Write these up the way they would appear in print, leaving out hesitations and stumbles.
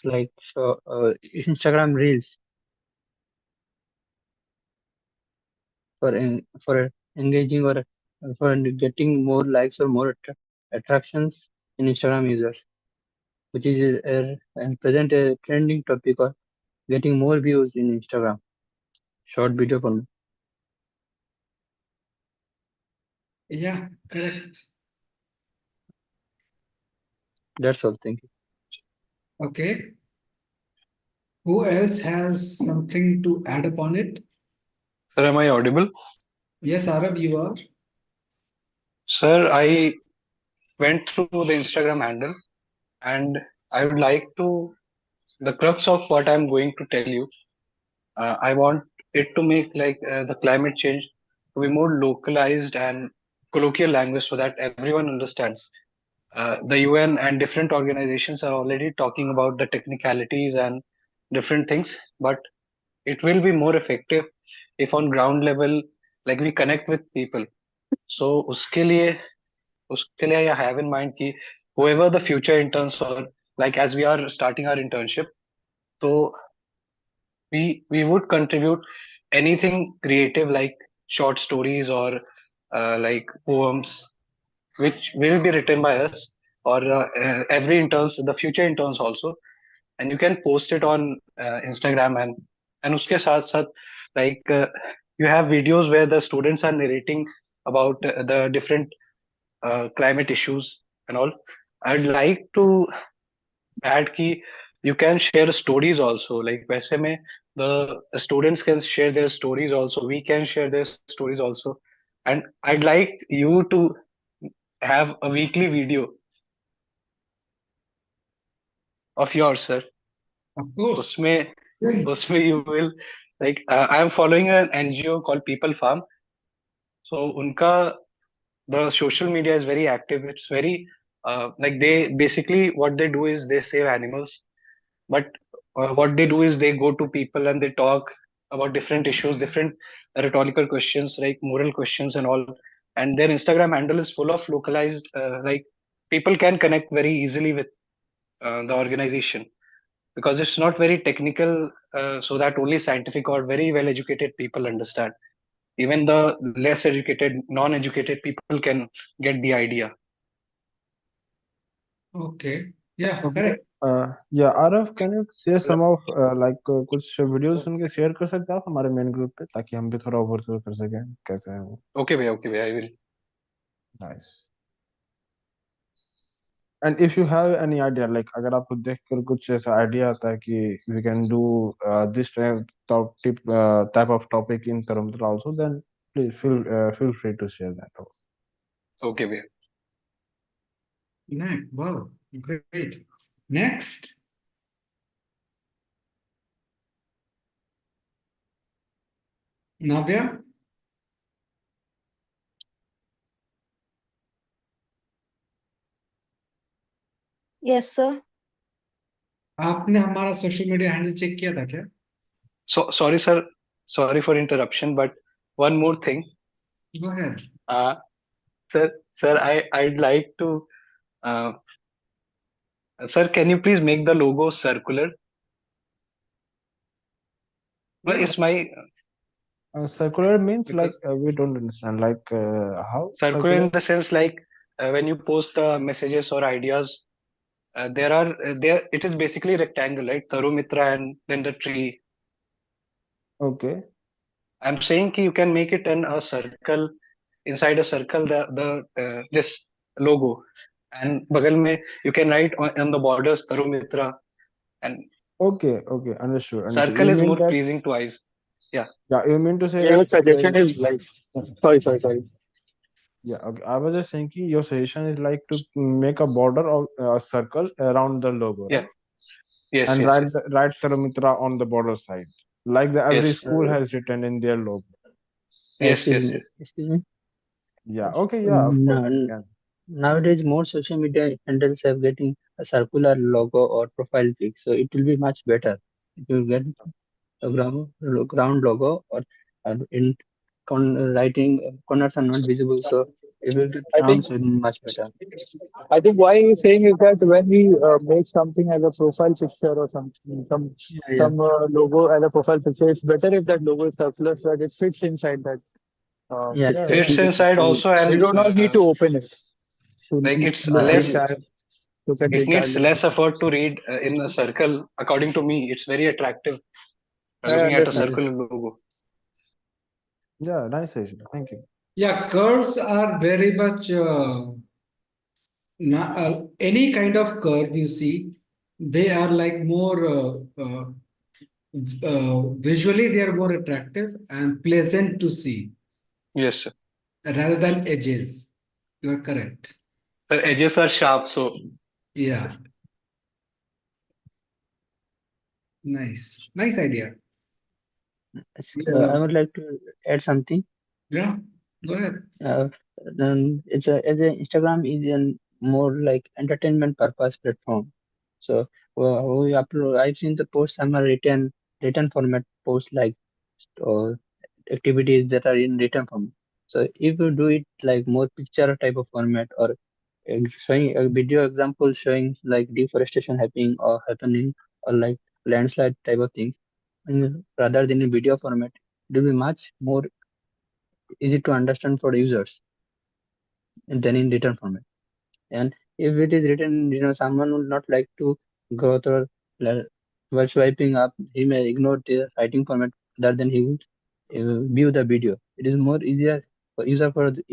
like Instagram Reels for engaging or for getting more likes or more attractions in Instagram users, which is and present a trending topic or getting more views in Instagram short video format. Yeah, correct. That's all. Thank you. Okay. Who else has something to add upon it? Sir, am I audible? Yes, Arab, you are. Sir, I went through the Instagram handle and I would like to, the crux of what I'm going to tell you, I want it to make the climate change to be more localized and colloquial language so that everyone understands. The UN and different organizations are already talking about the technicalities and different things, but it will be more effective if on ground level, like we connect with people. So उसके लिए I have in mind कि whoever the future interns or like as we are starting our internship, so we would contribute anything creative like short stories or like poems which will be written by us or every interns the future interns also, and you can post it on Instagram and uske saath saath like you have videos where the students are narrating about the different climate issues and all. I'd like to add ki you can share stories also, like वैसे में the students can share their stories also, we can share their stories also, and I'd like you to have a weekly video of yours, sir. Of course. उसमें Good. उसमें you will like I am following an NGO called People Farm. So unka the social media is very active. It's very like they basically what they do is they save animals, but what they do is they go to people and they talk about different issues, different rhetorical questions, like moral questions and all. And their Instagram handle is full of localized like people can connect very easily with the organization because it's not very technical, so that only scientific or very well educated people understand. Even the less educated, non-educated people can get the idea. Okay. Yeah, Okay. correct. Yeah, Arav, can you share some of कुछ videos उनके share कर सकते हो आप हमारे main group पे ताकि हम भी थोड़ा ओवरव्यू कर सकें कैसे है वो. Okay, bhai, I will. Nice. And if you have any idea, like अगर आपको देखकर कुछ ऐसा idea आता है कि we can do this type of topic in Taramtra also, then please feel free to share that. Okay, bhai. Wow, great. Next. Navya. Yes, sir. आपने हमारा सोशल मीडिया हैंडल चेक किया था क्या? So sorry, sir. Sorry for interruption, but one more thing. Go ahead. Uh, sir, I'd like to. Uh, sir, can you please make the logo circular? No, Yeah. it's my Circular means because we don't understand how circular circular. in the sense like when you post the messages or ideas, there are there. It is basically rectangle, right? Tarumitra and then the tree. Okay. I'm saying ki you can make it in a circle. Inside a circle, the this logo, and bagal mein you can write on the borders Tarumitra, and Okay, understood. circle You is mean more that, pleasing to eyes. Yeah. yeah, you mean to say Your that, suggestion is like, sorry. yeah, okay. I was just thinking your suggestion is like to make a border of a circle around the logo, Yeah. right? Yes. And Yes. Yes. write Taramitra on the border side, like every Yes. school has written in their logo. Yes. Excuse Yes. me. Yes. Excuse me. Yeah, okay, yeah, of course we can. Nowadays, more social media handles have getting a circular logo or profile pic, so it will be much better if you get a ground logo or in writing corners are not visible, so it will be I think sound much better. I think why he's saying is that when we make something as a profile picture or Yeah. some logo as a profile picture, it's better if that logo is circular so that it fits inside that Yeah. Yeah, picture. Fits inside also, So you and do not need to open it to like it's look Yeah. less. recharged, look at It needs recharged. less effort to read in a circle. According to me, it's very attractive I looking at a understand. circle logo. yeah, nice Asia. Thank you. Yeah, curves are very much any kind of curve you see, they are like more visually they are more attractive and pleasant to see Yes, sir. rather than edges. You are correct. The edges are sharp, so Yeah. Nice. Nice idea. I would like to add something. Yeah. Go ahead. It's as a Instagram is a more like entertainment purpose platform. So we upload. I've seen the posts. Some are written format posts like or activities that are in written form. So if you do it like more picture type of format or showing a video example showing like deforestation happening or like landslide type of things, rather than in video format, it will be much more easy to understand for the users than in written format. And if it is written, someone will not like to go through while swiping up, he may ignore the writing format rather than he will view the video. It is more easy for the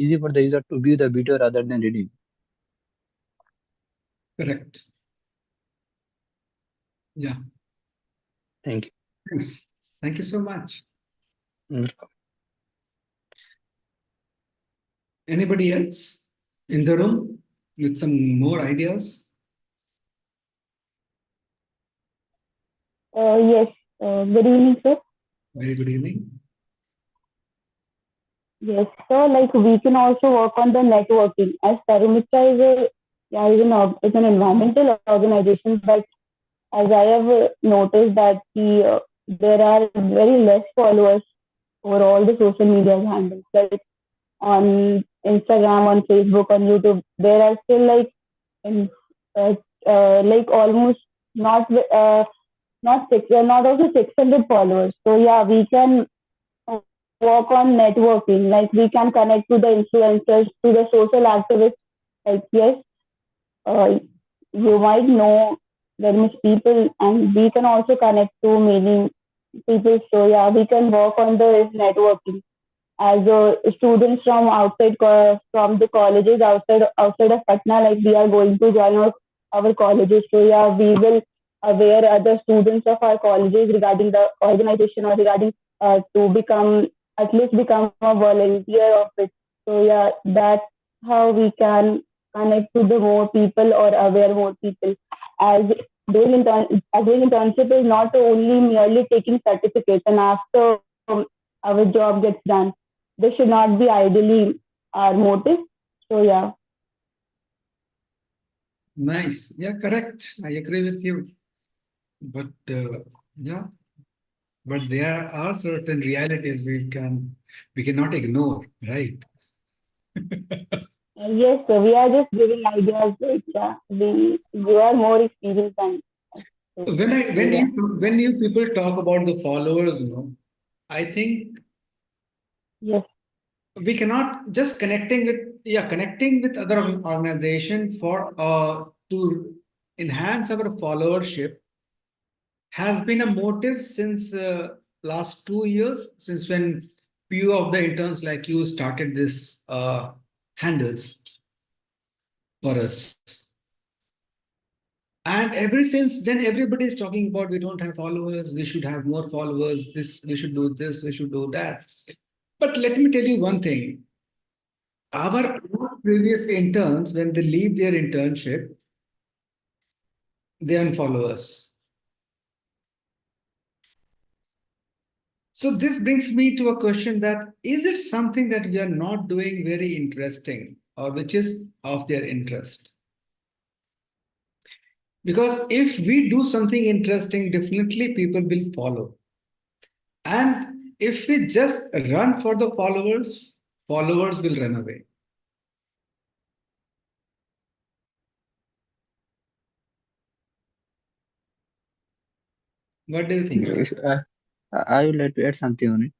user to view the video rather than reading. Correct. Yeah. Thank you. Thanks. Thank you so much. Welcome. Anybody else in the room with some more ideas? Yes. Good evening, sir. Very good evening. Yes, so like we can also work on the networking as Paramitra is an environmental organization, but as I have noticed that there are very less followers over all the social media handles, like on Instagram, on Facebook, on YouTube. There are still in, uh, like almost not also 600 followers. So yeah, we can work on networking. Like we can connect to the influencers, to the social activists. Like yes, uh, you might know very much people, and we can also connect to many people. So yeah, we can work on the networking as students from from the colleges outside of Patna. Like we are going to join our colleges. So yeah, we will aware other students of our colleges regarding the organization or regarding to become at least become a volunteer of it. So yeah, that's how we can connect to the more people or aware more people. As doing internship is not only merely taking certificates and after our job gets done. This should not be ideally our motive. So yeah. Nice. Yeah, correct. I agree with you. But yeah, but there are certain realities we cannot ignore, right? Yes, so we are just giving ideas. Like, yeah, you are more experienced than us. So, yeah. When you people talk about the followers, I think Yes. we cannot just connecting with other organization for to enhance our followership has been a motive since last 2 years, since when few of the interns like you started this handles for us. And ever since then, everybody is talking about we don't have followers, we should have more followers, we should do this, we should do that. But let me tell you one thing. Our previous interns, when they leave their internship, they unfollow us. So this brings me to a question that is it something that we are not doing very interesting or which is of their interest? Because if we do something interesting, definitely people will follow. And if we just run for the followers, followers will run away. What do you think? I would like to add something on it.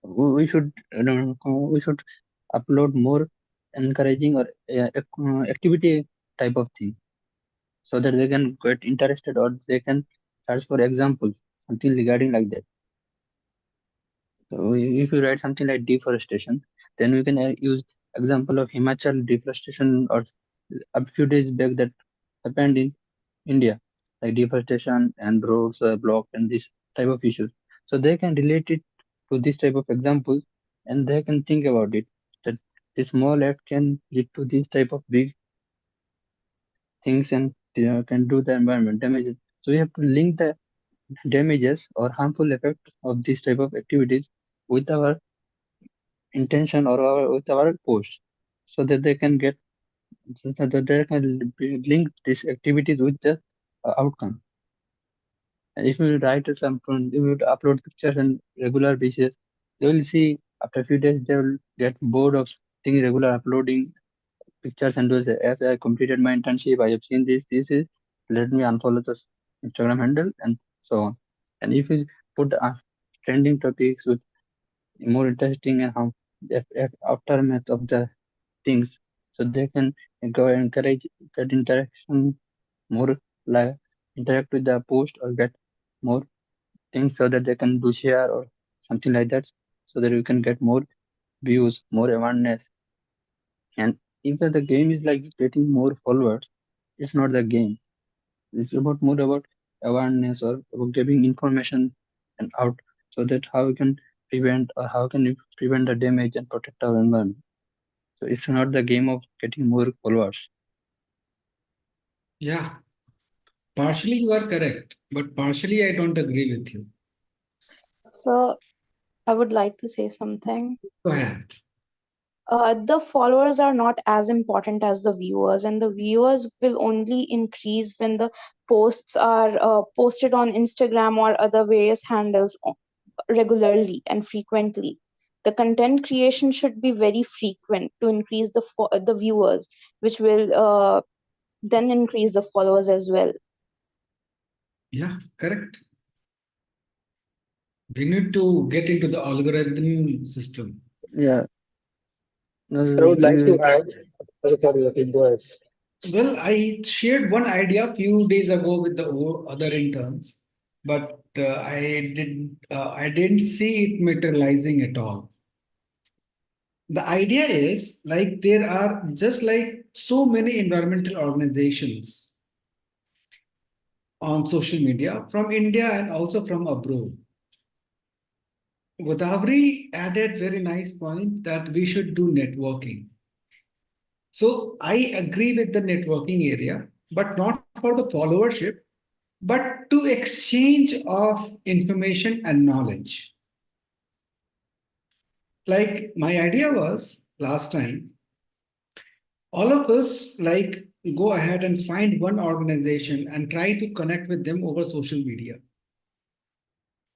We should we should upload more encouraging or activity type of thing, so that they can get interested or they can search for examples, something regarding like that. So if you write something like deforestation, then we can use example of Himachal deforestation or a few days back that happened in India, like deforestation and roads were blocked and this type of issues. So they can relate it to this type of examples, and they can think about it that this small act can lead to this type of big things and can do the environment damages. So we have to link the damages or harmful effect of this type of activities with our intention or with our post, so that they can get, so that they can link these activities with the outcome. And if you write some, if you upload pictures on regular basis, they will see after a few days they will get bored of seeing regular uploading pictures and will say, as I completed my internship, I have seen this is, let me unfollow this Instagram handle and so on. And if you put trending topics with more interesting and how aftermath of the things, so they can go and encourage get interaction more, like interact with the post or get more things so that they can do share or something like that, so that we can get more views, more awareness. And if the game is like getting more followers, it's not the game. It's about more about awareness or about giving information and out, so that how we can prevent or how can we prevent the damage and protect our environment. So it's not the game of getting more followers. Yeah, partially you are correct, but partially I don't agree with you. So I would like to say something. Go ahead. The followers are not as important as the viewers, and the viewers will only increase when the posts are posted on Instagram or other various handles regularly and frequently. The content creation should be very frequent to increase the viewers, which will then increase the followers as well. Yeah, correct. We need to get into the algorithm system. Yeah. I would like to add. Sorry, okay, go ahead. Well, I shared one idea a few days ago with the other interns, but I didn't see it materializing at all. The idea is like there are just like so many environmental organizations on social media from India and also from abroad. Godavari added very nice point that we should do networking. So I agree with the networking area, but not for the followership, but to exchange of information and knowledge. Like my idea was last time, all of us like go ahead and find one organization and try to connect with them over social media.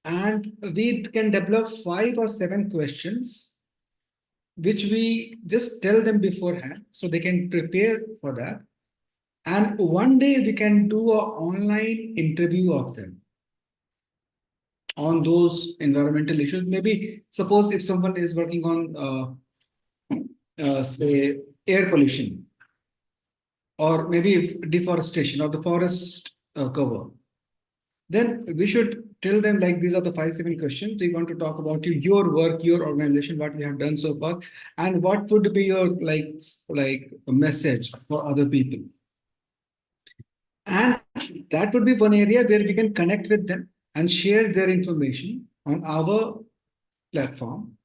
And we can develop 5 or 7 questions, which we just tell them beforehand so they can prepare for that. And one day we can do an online interview of them on those environmental issues. Maybe suppose if someone is working on, say, air pollution, or maybe if deforestation or the forest cover, then we should tell them like these are the 5 7 questions we want to talk about your work, your organization, what we have done so far, and what would be your like a message for other people. And that would be one area where we can connect with them and share their information on our platform.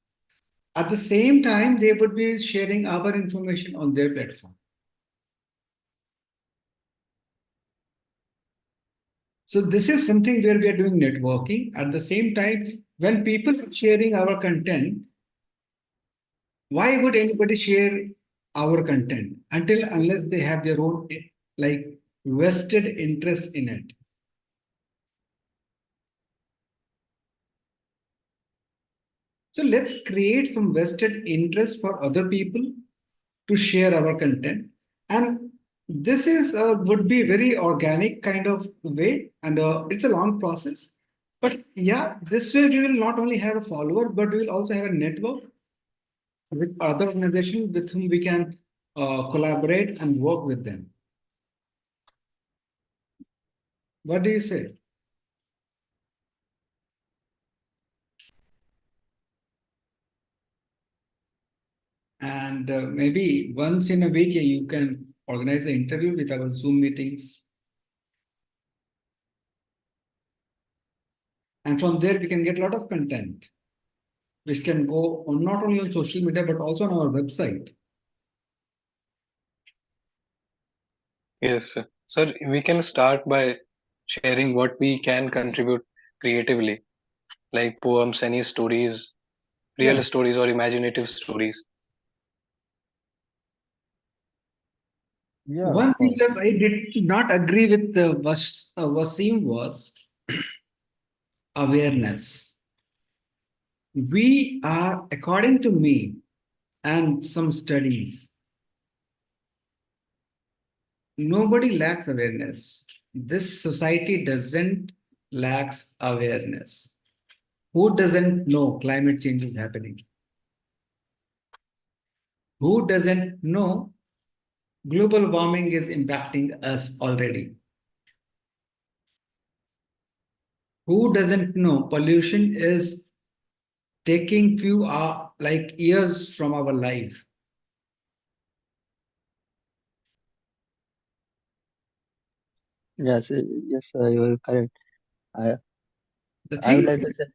At the same time, they would be sharing our information on their platform. So this is something where we are doing networking. At the same time, when people are sharing our content, why would anybody share our content until unless they have their own like vested interest in it? So let's create some vested interest for other people to share our content. And This is would be very organic kind of way, and it's a long process. But yeah, this way we will not only have a follower, but we will also have a network with other organizations with whom we can collaborate and work with them. What do you say? And maybe once in a week, you can organize an interview with our Zoom meetings. And from there, we can get a lot of content, which can go on not only on social media, but also on our website. Yes, sir. Sir, we can start by sharing what we can contribute creatively, like poems, any stories, real Yeah. stories or imaginative stories. Yeah, One of thing course. that I did not agree with Wasim was awareness. We are, according to me and some studies, nobody lacks awareness. This society doesn't lacks awareness. Who doesn't know climate change is happening? Who doesn't know global warming is impacting us already? Who doesn't know pollution is taking few like years from our life? Yes, yes, you are correct. I The I would thing like to say,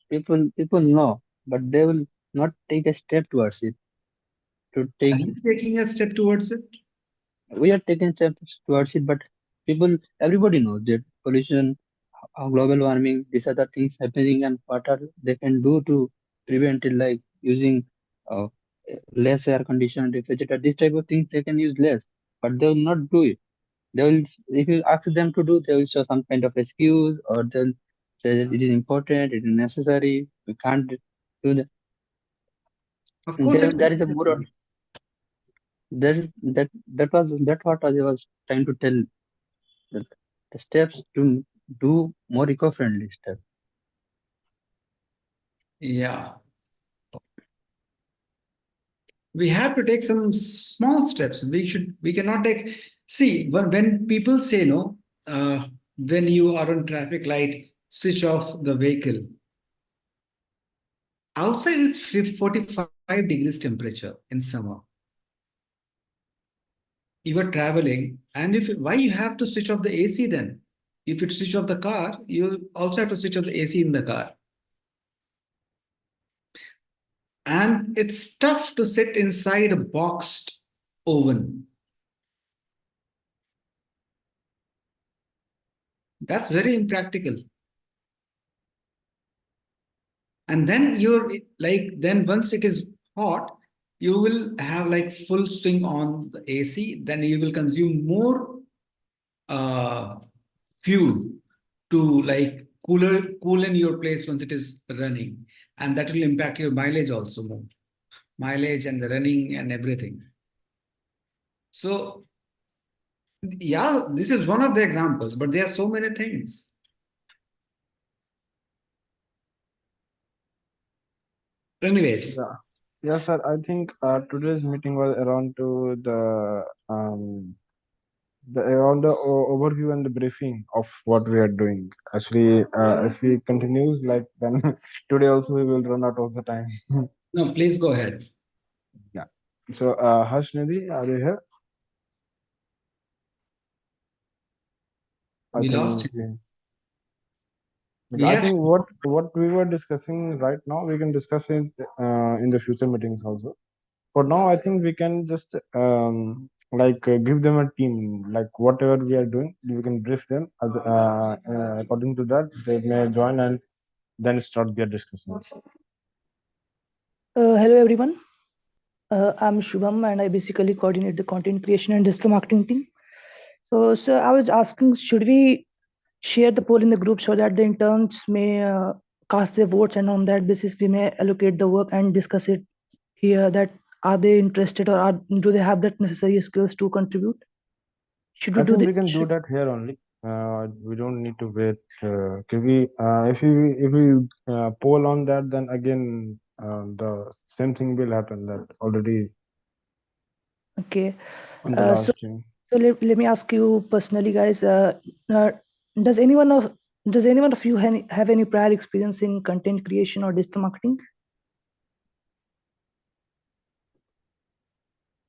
people know, but they will not take a step towards it. To are take, you taking a step towards it? we are taking steps towards it, but everybody knows that pollution, global warming, these other things happening, and what are they can do to prevent it, like using uh, less air conditioned refrigerator, this type of things they can use less, but they will not do it. They will, if you ask them to do, they will show some kind of excuse, or they'll say that it is important, it is necessary, we can't do that. Of And course, there, it is there is a more, necessary. there is that what I was trying to tell, that the steps to do more eco-friendly steps. Yeah. We have to take some small steps. We cannot take, see, when people say no, when you are on traffic light, switch off the vehicle. Outside it's 45 degrees temperature in summer. You are traveling, and if why you have to switch off the AC then? If you switch off the car, you also have to switch off the AC in the car. And it's tough to sit inside a boxed oven. That's very impractical. And then you're like, then once it is hot, you will have like full swing on the AC, then you will consume more uh, fuel to like cool in your place once it is running. And that will impact your mileage also more. Mileage and the running and everything. So yeah, this is one of the examples, but there are so many things. Anyways, Yeah. Yeah, sir. I think today's meeting was around to the around the overview and the briefing of what we are doing. Actually, if we continues like then today also we will run out of the time. no, please go ahead. Yeah. So, Harsh Nidhi, are you here? I We lost think him. I Yeah, think what we were discussing right now, we can discuss it in the future meetings also. For now, I think we can just give them a team, like whatever we are doing, we can brief them. According to that, they may join and then start their discussions. Hello everyone. I'm Shubham and I basically coordinate the content creation and digital marketing team. So, sir, I was asking, should we share the poll in the group so that the interns may cast their votes, and on that basis we may allocate the work and discuss it here, that are they interested, or do they have that necessary skills to contribute? Should we I do think the we can do should, that here only. We don't need to wait. If we poll on that, then again the same thing will happen that already okay? on the So last thing. so let me ask you personally, guys. Does anyone of you have any prior experience in content creation or digital marketing?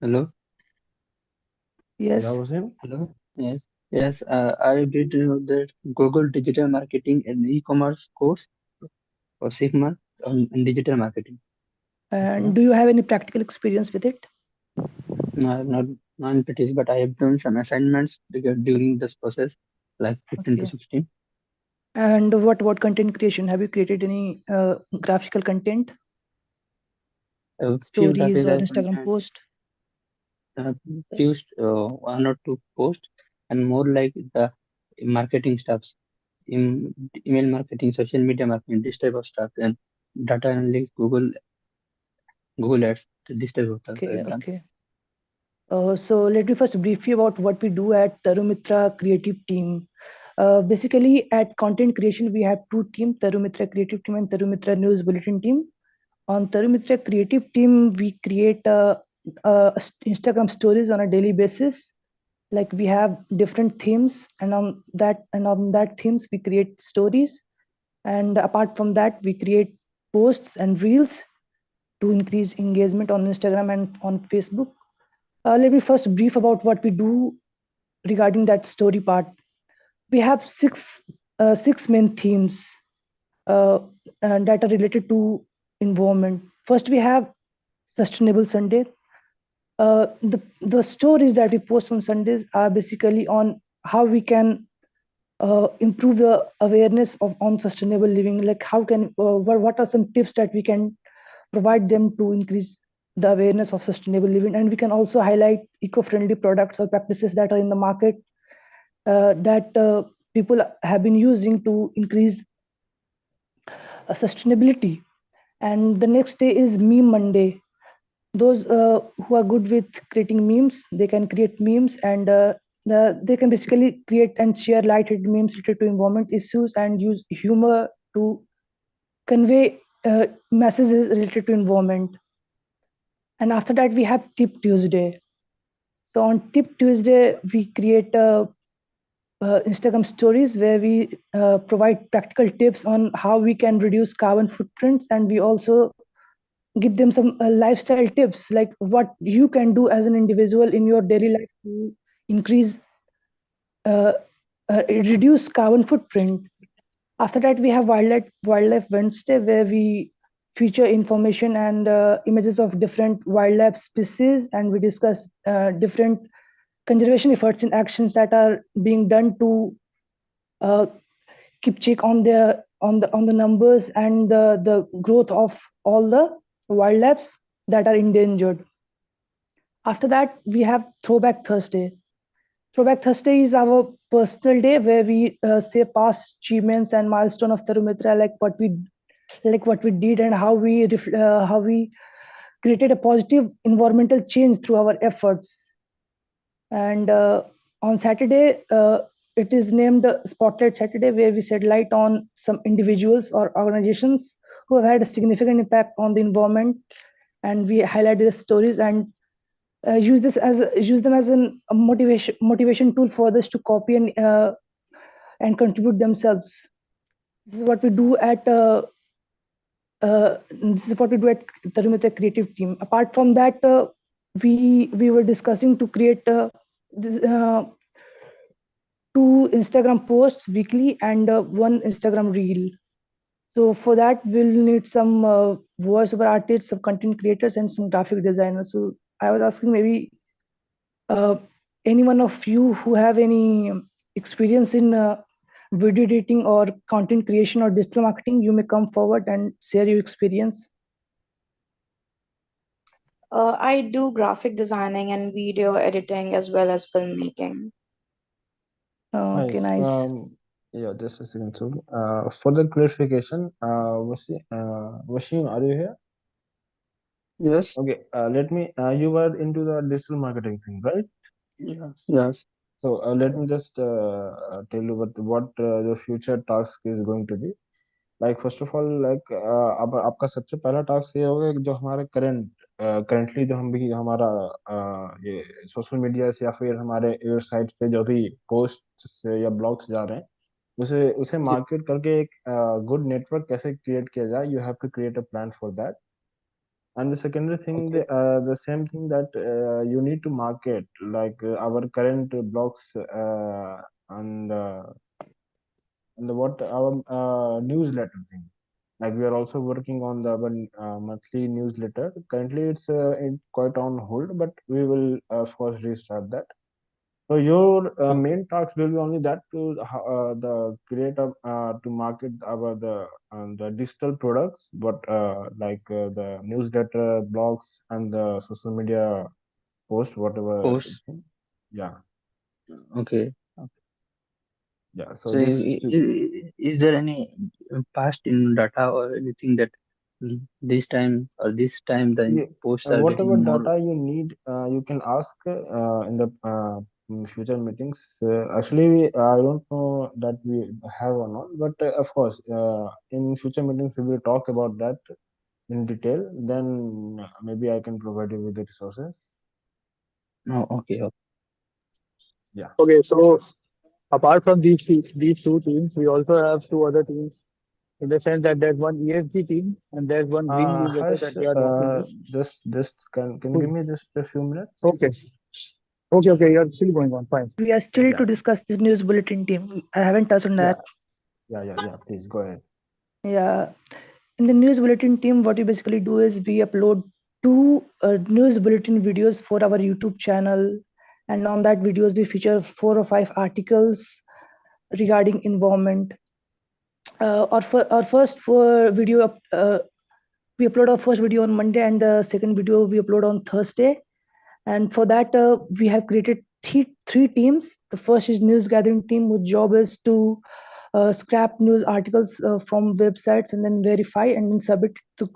Hello? Yes. Yeah, Wasim? Hello? Yes. Yes, I did the Google Digital Marketing and E-commerce course for 6 months in digital marketing. And Okay. do you have any practical experience with it? No, I have not non-British, but I have done some assignments during this process, like 15 to Okay. 16. And what about content creation? Have you created any graphical content, A few stories, or graphical Instagram content, post? few one or two posts, and more like the marketing stuffs, in email marketing, social media marketing, this type of stuff, and data analytics, Google Ads, this type of stuff Okay. I've done. Okay. So let me first brief you about what we do at Tarumitra Creative Team. Basically, at content creation, we have two teams: Tarumitra Creative Team and Tarumitra News Bulletin Team. On Tarumitra Creative Team, we create Instagram stories on a daily basis. Like we have different themes, and on that themes we create stories. And apart from that, we create posts and reels to increase engagement on Instagram and on Facebook. Let me first brief about what we do regarding that story part. We have six main themes uh, that are related to environment. First, we have Sustainable Sunday. The stories that we post on Sundays are basically on how we can improve the awareness of on sustainable living. Like how can what are some tips that we can provide them to increase the awareness of sustainable living, and we can also highlight eco-friendly products or practices that are in the market that people have been using to increase sustainability. And the next day is Meme Monday. Those who are good with creating memes, they can create memes, and they can basically create and share lighthearted memes related to environment issues and use humor to convey messages related to environment. And after that, we have Tip Tuesday. So on Tip Tuesday, we create Instagram stories where we provide practical tips on how we can reduce carbon footprints, and we also give them some lifestyle tips like what you can do as an individual in your daily life to increase uh, reduce carbon footprint. After that, we have Wildlife Wednesday, where we feature information and images of different wildlife species, and we discuss different conservation efforts and actions that are being done to uh, keep check on the numbers and the growth of all the wildlife that are endangered. After that, we have Throwback Thursday. Throwback Thursday is our personal day where we say past achievements and milestone of Tarumitra, like what we did and how we created a positive environmental change through our efforts. And on Saturday, it is named Spotlight Saturday, where we shed light on some individuals or organizations who have had a significant impact on the environment, and we highlight their stories and use them as a motivation tool for others to copy and contribute themselves. This is what we do at Tarumitra Creative Team. Apart from that, we were discussing to create this, two Instagram posts weekly and one Instagram reel. So for that, we'll need some voiceover artists, some content creators, and some graphic designers. So I was asking maybe uh, any one of you who have any experience in video editing or content creation or digital marketing, you may come forward and share your experience. I do graphic designing and video editing as well as filmmaking. Okay, Nice. nice. Yeah, just a second. So, for the clarification, Wasim, are you here? Yes, Okay. Let me. You were into the digital marketing thing, right? yes, yes. So let me just tell you what the future task is going to be. Like first of all, like अब आपका सबसे पहला task ये होगा कि जो हमारे currently जो हम भी हमारा ये सोशल मीडिया से या फिर हमारे वेबसाइट पे जो भी पोस्ट या ब्लॉग्स जा रहे हैं उसे उसे मार्केट करके एक गुड नेटवर्क कैसे क्रिएट किया जाए. You have to create a plan for that. And the secondary thing, the same thing that you need to market, like our current blogs and what our newsletter thing. Like we are also working on the monthly newsletter. Currently, it's quite on hold, but we will of course restart that. So your main task will be only that to the creator to market our the digital products, but like the newsletter, blogs, and the social media post, whatever. Posts. Yeah, Okay. yeah. So is there any past in data or anything that this time or this time the posts are whatever getting more? data you need, you can ask in the future meetings. Actually, I don't know that we have or not, but of course, in future meetings we will talk about that in detail. Then maybe I can provide you with the resources. Oh, okay. Yeah. Okay, so apart from these two teams, we also have two other teams. In the sense that there's one ESG team and there's one green newsletter Harsh, that we are working with. just can you give me just a few minutes? Okay. Okay, you're still going on. Fine. We are still to discuss this news bulletin team. I haven't touched on that. Yeah. Please go ahead. Yeah. In the news bulletin team, what we basically do is we upload two news bulletin videos for our YouTube channel, and on that videos we feature 4 or 5 articles regarding environment. Our first video, we upload our first video on Monday, and the second video we upload on Thursday. And for that, we have created three teams. The first is news gathering team, whose job is to scrap news articles from websites and then verify and then submit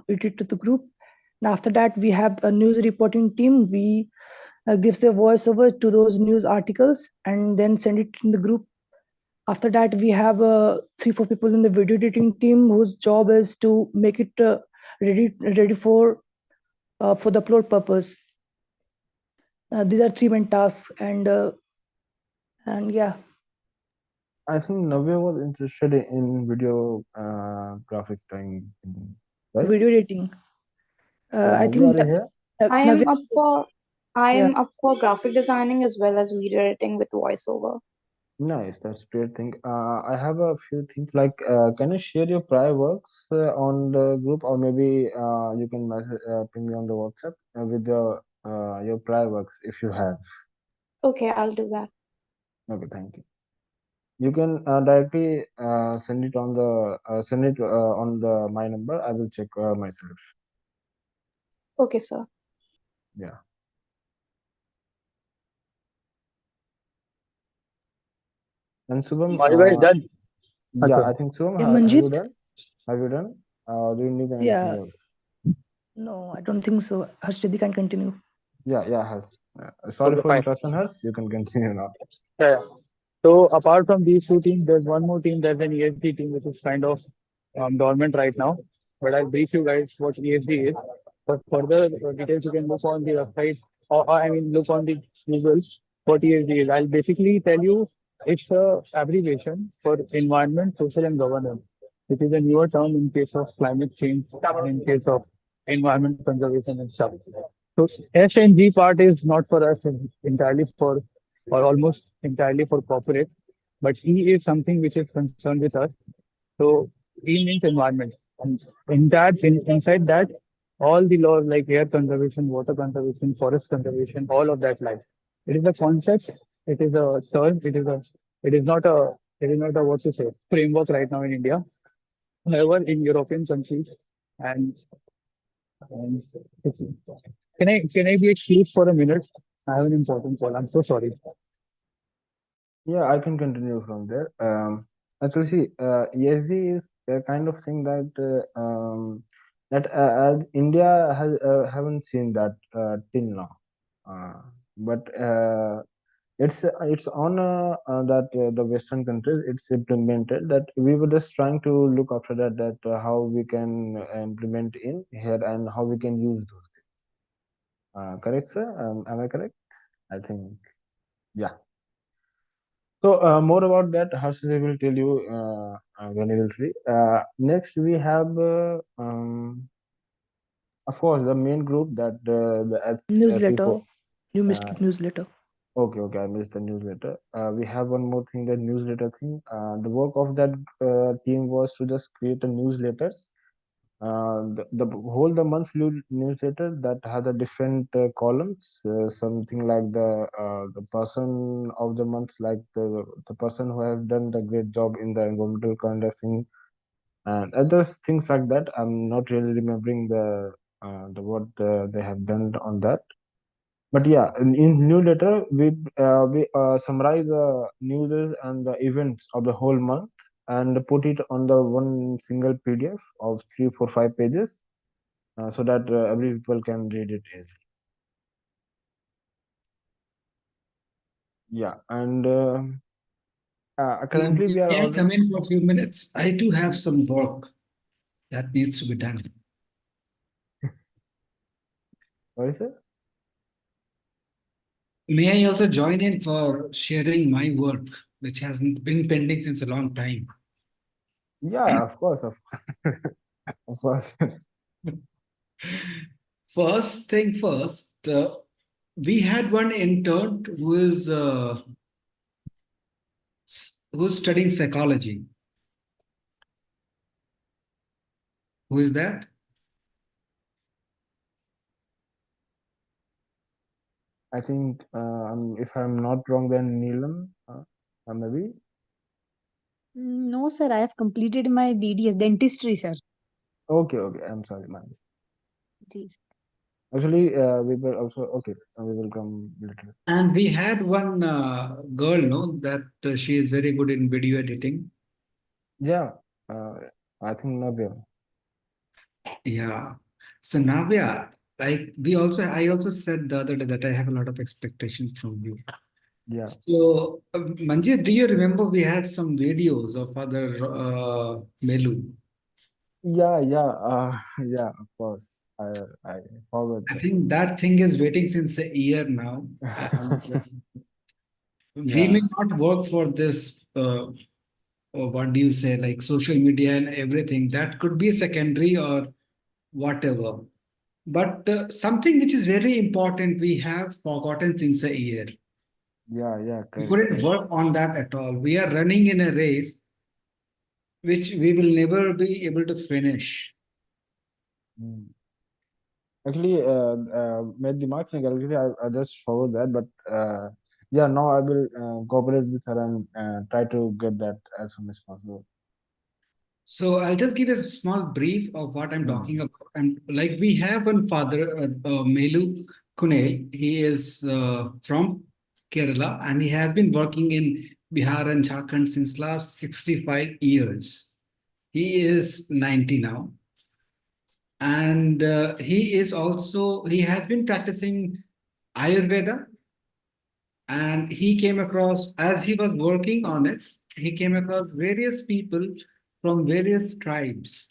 it to the group. And after that, we have a news reporting team. We gives the voiceover to those news articles and then send it in the group. After that, we have 3-4 people in the video editing team whose job is to make it ready for the upload purpose. These are 3 main tasks, and yeah. I think Navya was interested in video graphic thing, right? Video editing. I Navya, think are you here? I am up for Yeah. graphic designing as well as video editing with voiceover. Nice, that's great thing. I have a few things like, can you share your prior works on the group, or maybe you can message ping me on the WhatsApp with your prior works if you have. Okay, I'll do that. Okay, thank you. You can directly send it on the my number. I will check myself. Okay, sir. Yeah. And Subham, Are you guys done? yeah, Okay. I think Subham, Yeah, have you Manjeet? done? Have you done? Do you need anything Yeah. else? No, I don't think so. Harshidi can continue. Yeah, Hers. Sorry Okay, for fine. interruption, Hers. You can continue now. Yeah. So apart from these two teams, there's one more team. There's an ESG team, which is kind of dormant right now. But I'll brief you guys what ESG is. For further details, you can look on the website, or I mean, look on the Google what ESG is. I'll basically tell you it's a abbreviation for environment, social, and governance, which is a newer term in case of climate change and in case of environment conservation and stuff. So S and G part is not for us, it's entirely for, or almost entirely for corporate, but E is something which is concerned with us. So E means environment. And inside that, all the laws like air conservation, water conservation, forest conservation, all of that lies. It is a concept, it is a term, it is not a what to say framework right now in India. However, in European countries and, and can I be excused for a minute? I have an important call. I'm so sorry. Yeah, I can continue from there. Actually, see, ESG is a kind of thing that as India has haven't seen that till now. But It's on that the Western countries it's implemented that we were just trying to look after that how we can implement in here and how we can use those things. Correct, sir? Am I correct? I think, yeah. So more about that, Harshdev will tell you when he will free. Next, we have, of course, the main group that the Newsletter. You missed uh, newsletter. Okay, I missed the newsletter. We have one more thing, the newsletter thing. The work of that team was to just create a newsletters. The monthly newsletter that has a different columns, something like the person of the month, like the person who has done the great job in the environmental kind of thing, and others things like that. I'm not really remembering the what they have done on that. But yeah, in newsletter we summarize the news and the events of the whole month and put it on the one single PDF of 3, 4, 5 pages, so that every people can read it easily. Yeah, and currently we are May I all. come in for a few minutes? I do have some work that needs to be done. What is it? May I also join in for sharing my work, which has been pending since a long time? Yeah, of course, of course. First thing first, we had one intern who's studying psychology. Who is that? I think if I'm not wrong, then Neelam, maybe. No, sir, I have completed my DDS, dentistry, sir. Okay, I'm sorry, man. Jeez. Actually, we will also okay. We will come later. And we had one girl, no, that she is very good in video editing. Yeah, I think Navya. Yeah. So Navya, I also said the other day that I have a lot of expectations from you. Yeah, So, Manjit, do you remember we had some videos of other Melu? yeah, yeah. Of course, I forgot I that. think that thing is waiting since a year now. And we Yeah, may not work for this, or what do you say, like social media and everything. That could be secondary or whatever. But something which is very important, we have forgotten since a year. yeah. We Correct. couldn't work on that at all. We are running in a race which we will never be able to finish. Mm. Actually, made the marks and actually I just forgot that, but yeah, now I will cooperate with her and try to get that as soon as possible. So I'll just give a small brief of what I'm talking about. And like we have one father, Melu Kunel. He is from Kerala and he has been working in Bihar and Jharkhand since last 65 years. He is 90 now. And he has been practicing Ayurveda. And he came across, as he was working on it, he came across various people from various tribes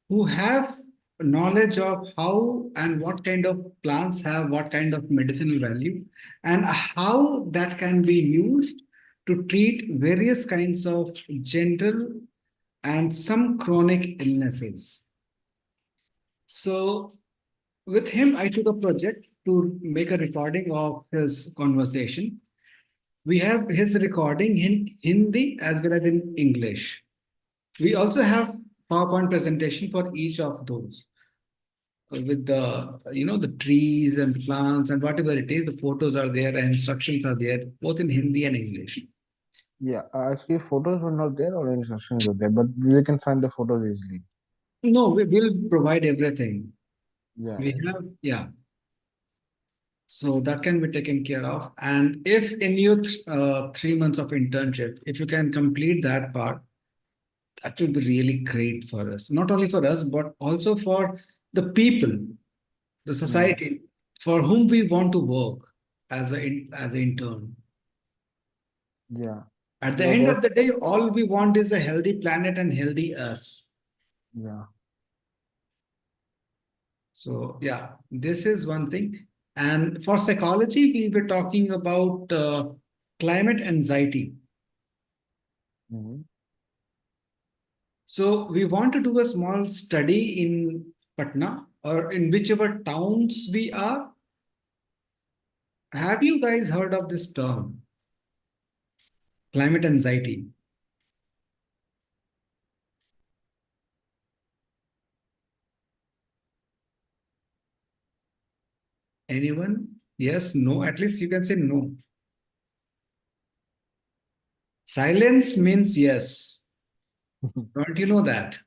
who have knowledge of how and what kind of plants have what kind of medicinal value and how that can be used to treat various kinds of general and some chronic illnesses. So with him, I took a project to make a recording of his conversation. We have his recording in Hindi as well as in English. We also have PowerPoint presentation for each of those with the trees and plants and whatever it is. The photos are there and instructions are there both in Hindi and English. Yeah, actually, photos were not there or instructions were there, but we can find the photos easily. No, we will provide everything. Yeah, We have, yeah. So that can be taken care of. And if in your 3 months of internship, if you can complete that part, that will be really great for us. Not only for us, but also for the people, the society for whom we want to work as an intern. Yeah. At the So end that, of the day, all we want is a healthy planet and healthy us. yeah. So yeah, this is one thing. And for psychology, we were talking about climate anxiety. Mhm. So we want to do a small study in Patna or in whichever towns we are. Have you guys heard of this term, climate anxiety? Anyone? Yes, no, at least you can say no. Silence means yes. Don't you know that?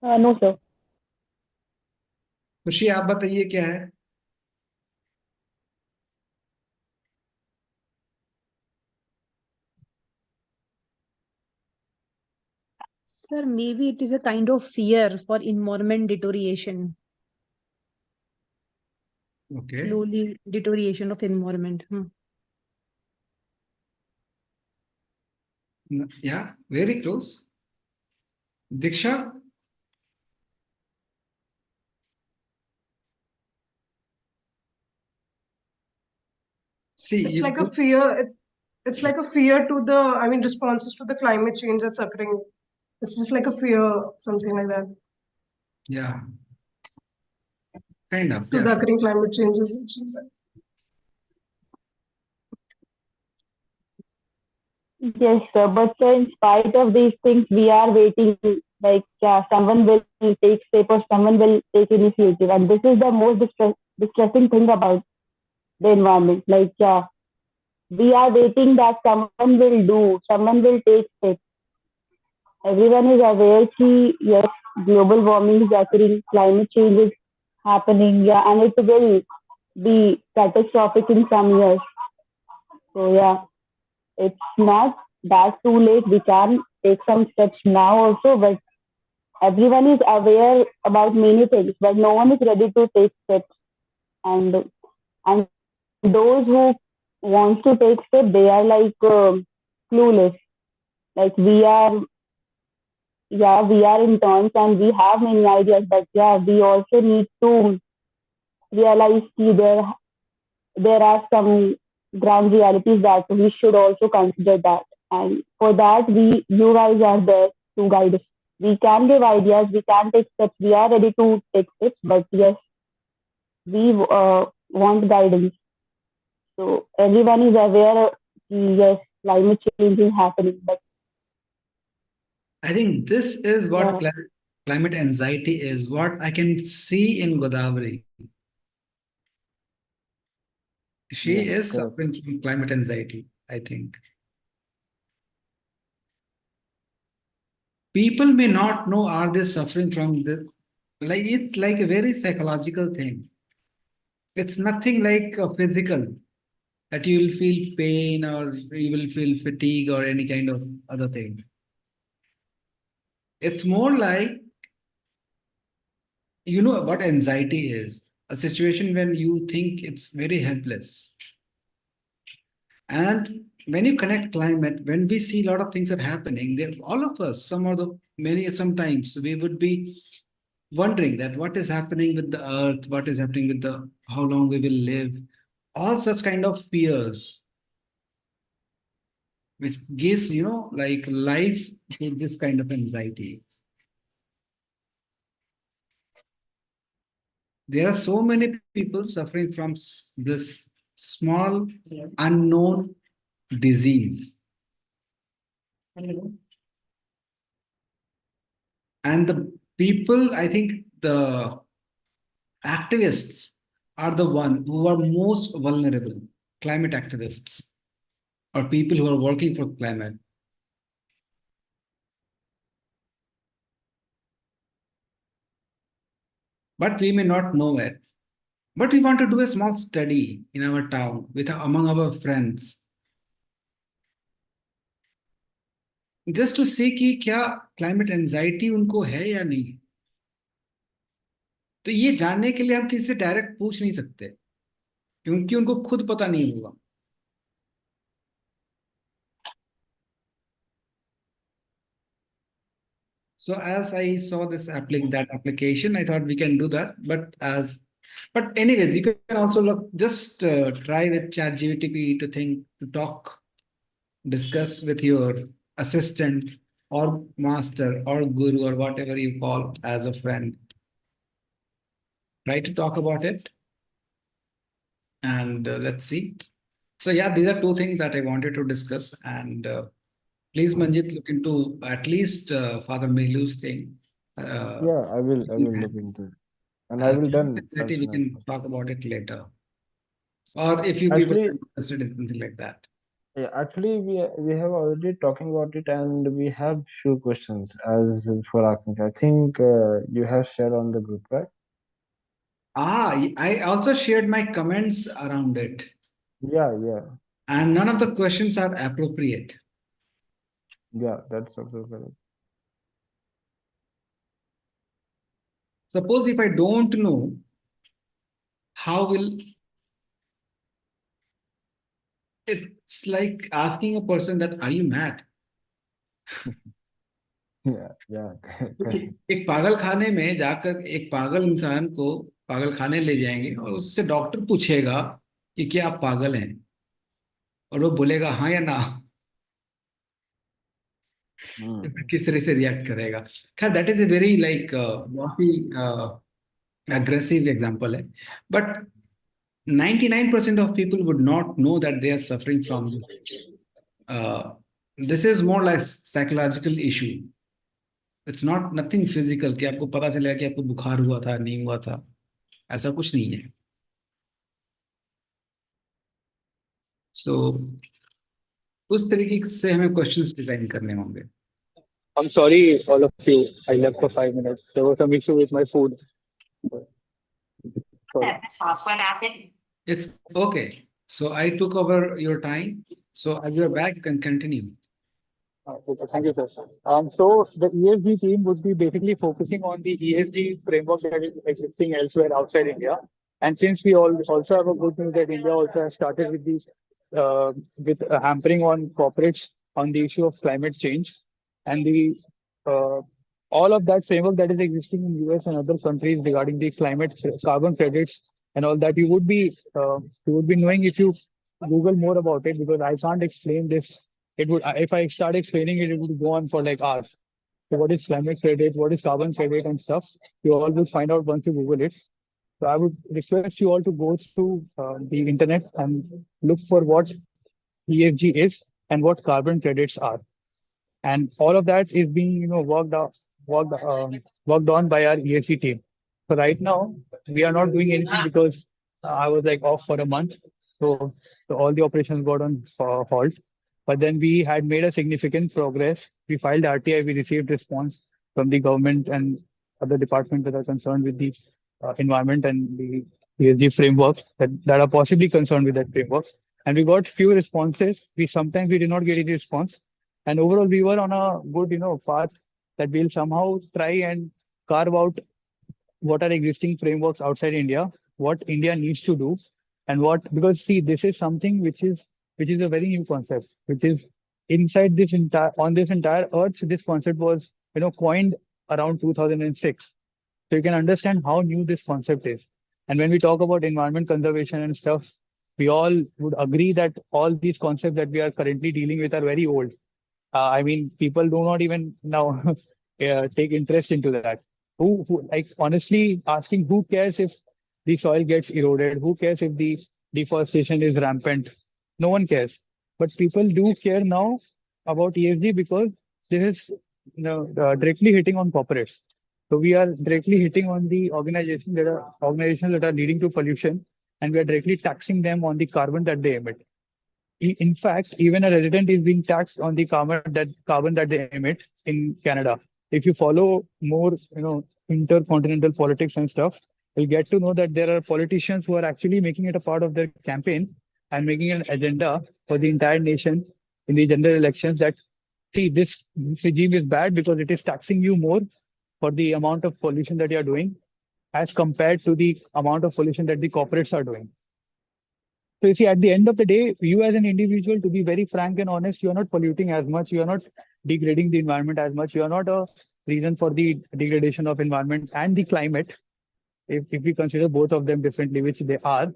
No, sir. खुशी आप बताइए क्या है? Sir, maybe it is a kind of fear for environment deterioration, Okay. slowly deterioration of environment. Yeah, very close. Diksha? See, It's you like a fear. It's like a fear to the, I mean, responses to the climate change that's occurring. It's just like a fear, something like that, yeah, kind of, to the yeah. occurring climate changes. Yes, sir. But sir, in spite of these things, we are waiting. Like, yeah, someone will take step or someone will take initiative, and this is the most distressing thing about the environment. Like, yeah, we are waiting that someone will do, someone will take steps. Everyone is aware that yes, global warming is occurring, climate change is happening, yeah, and it will be catastrophic in some years. So yeah, it's not that too late. We can take some steps now also, but everyone is aware about many things, but no one is ready to take steps. And those who want to take steps, they are like clueless. Like we are, yeah, we are interns and we have many ideas, but yeah, we also need to realize that there are some ground realities that we should also consider that. And for that, you guys are there to guide us. We can give ideas, we can take steps, we are ready to take steps, but yes, we want guidance. So everyone is aware, yes, climate change is happening, but I think this is what yeah, climate anxiety is, what I can see in Godavari. She Yes, is correct. suffering from climate anxiety, I think. People may not know are they suffering from this. Like it's like a very psychological thing. It's nothing like a physical that you will feel pain or you will feel fatigue or any kind of other thing. It's more like, you know what anxiety is, a situation when you think it's very helpless. And when you connect climate, when we see a lot of things are happening, there all of us, some of the many sometimes we would be wondering that what is happening with the earth, what is happening with the how long we will live, all such kind of fears, which gives like life to this kind of anxiety. There are so many people suffering from this small unknown disease. And the people, I think the activists are the one who are most vulnerable, climate activists or people who are working for climate. But we may not know it. But we want to do a small study in our town with among our friends, just to see कि क्या climate anxiety उनको है या नहीं. तो ये जानने के लिए हम किसी से डायरेक्ट पूछ नहीं सकते, क्योंकि उनको खुद पता नहीं होगा। So as I saw this that application, I thought we can do that. But anyways, you can also just try with ChatGPT to talk, discuss with your assistant or master or guru or whatever you call as a friend. Try to talk about it, and let's see. So yeah, these are two things that I wanted to discuss, and please, Manjit, look into at least Father Mehlu's thing. Yeah, I will look into it, and I will done as We soon as can possible. talk about it later. Or if you people Actually, are interested in something like that. yeah, actually, we have already talking about it, and we have few questions as for asking. I think you have shared on the group, right? I also shared my comments around it, Yeah, yeah, and none of the questions are appropriate. yeah. That's also correct. Suppose if I don't know, how will it's like asking a person that, are you mad? Yeah, yeah, correct. एक पागल खाने में जाकर एक पागल इंसान को पागल खाने ले जाएंगे और उससे डॉक्टर पूछेगा कि क्या आप पागल हैं, और वो बोलेगा हाँ या ना, तो फिर किस तरह से रिएक्ट करेगा। खैर, that is a very like बहुत ही aggressive example है, but 99% of people would not know that they are suffering from this. This is more like psychological issue. It's not nothing physical कि आपको पता चलेगा कि आपको बुखार हुआ था नहीं हुआ था, ऐसा कुछ नहीं है। So उस तरीके से हमें क्वेश्चंस डिजाइन करने होंगे। I'm sorry, all of you. I left for 5 minutes. There was some issue with my food. Sorry. It's okay. So I took over your time. So as you're back, you can continue. Okay, thank you, sir. So the ESG team would be basically focusing on the ESG framework that is existing elsewhere outside India. And since we all also have a good news that India also has started with these with hampering on corporates on the issue of climate change, and the all of that framework that is existing in US and other countries regarding the climate carbon credits and all that, you would be knowing if you Google more about it, because I can't explain this. It would, if I start explaining it, it would go on for like hours. So what is climate credit, what is carbon credit and stuff, you all will find out once you Google it. So I would request you all to go through the internet and look for what ESG is and what carbon credits are. And all of that is being, worked on by our ESG team. So right now, we are not doing anything because I was like off for a month. So all the operations got on halt. But then we had made a significant progress. We filed RTI, we received response from the government and other departments that are concerned with the environment and the ESG framework that are possibly concerned with that framework. And we got few responses. Sometimes we did not get any response. And overall, we were on a good, path that we'll somehow try and carve out what are existing frameworks outside India, what India needs to do, and because see, this is something which is a very new concept, which is inside this entire earth. This concept was, coined around 2006. So you can understand how new this concept is. And when we talk about environment conservation and stuff, we all would agree that all these concepts that we are currently dealing with are very old. I mean, people do not even now take interest into that. Who, like, honestly asking, who cares if the soil gets eroded? Who cares if the deforestation is rampant? No one cares. But people do care now about ESG because this is, directly hitting on corporates. So we are directly hitting on the organizations that are leading to pollution, and we are directly taxing them on the carbon that they emit. In fact, even a resident is being taxed on the carbon that they emit in Canada. If you follow more, intercontinental politics and stuff, you'll get to know that there are politicians who are actually making it a part of their campaign and making an agenda for the entire nation in the general elections that, see, this regime is bad because it is taxing you more for the amount of pollution that you are doing. as compared to the amount of pollution that the corporates are doing. So you see, at the end of the day, you as an individual, to be very frank and honest, you are not polluting as much, you are not degrading the environment as much, you are not a reason for the degradation of environment and the climate. If we consider both of them differently, which they are,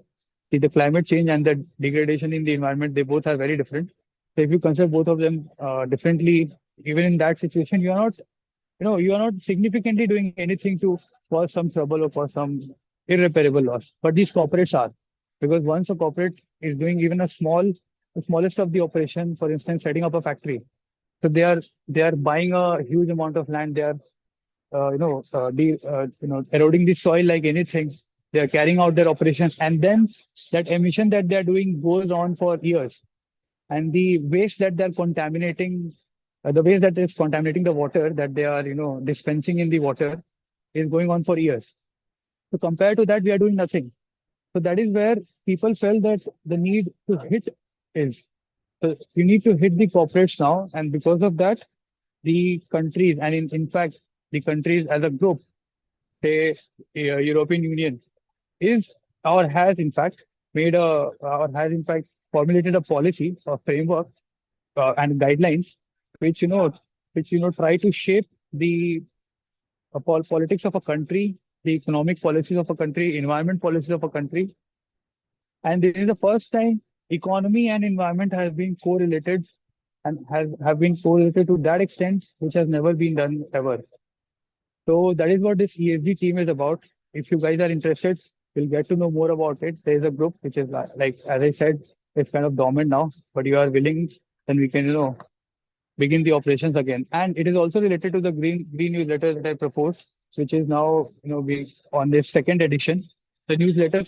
see, the climate change and the degradation in the environment, they both are very different. So if you consider both of them differently, even in that situation, you are not, you are not significantly doing anything to cause some trouble or cause some irreparable loss. But these corporates are, because once a corporate is doing even the smallest of the operation, for instance, setting up a factory, so they are buying a huge amount of land. They are eroding the soil like anything. They are carrying out their operations, and then that emission that they are doing goes on for years. And the waste that they're contaminating, the waste that is contaminating the water that they are, dispensing in the water is going on for years. So compared to that, we are doing nothing. So that is where people felt that the need to hit is. So you need to hit the corporates now, and because of that, the countries, and in fact, the countries as a group, say European Union, is or has in fact formulated a policy or framework and guidelines which try to shape the politics of a country, the economic policies of a country, environment policies of a country. And this is the first time economy and environment has been correlated and have been correlated to that extent, which has never been done ever. So that is what this ESG team is about. If you guys are interested, you'll get to know more about it. There is a group which is like, as I said, it's kind of dormant now, but you are willing, then we can, begin the operations again. And it is also related to the green newsletter that I proposed, which is now, we on this second edition. The newsletter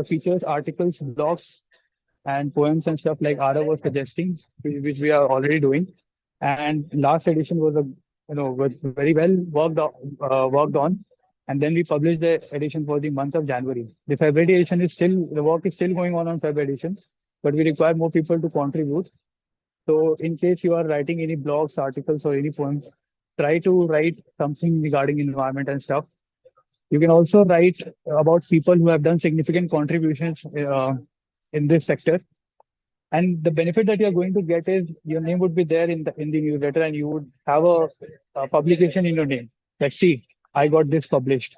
features articles, blogs, and poems and stuff like Ara was suggesting, which we are already doing. And last edition was was very well worked on. And then we published the edition for the month of January. The February edition the work is still going on February edition, but we require more people to contribute. So in case you are writing any blogs, articles, or any poems, try to write something regarding environment and stuff. You can also write about people who have done significant contributions in this sector. And the benefit that you're going to get is your name would be there in the newsletter, and you would have a publication in your name. Like, see, I got this published,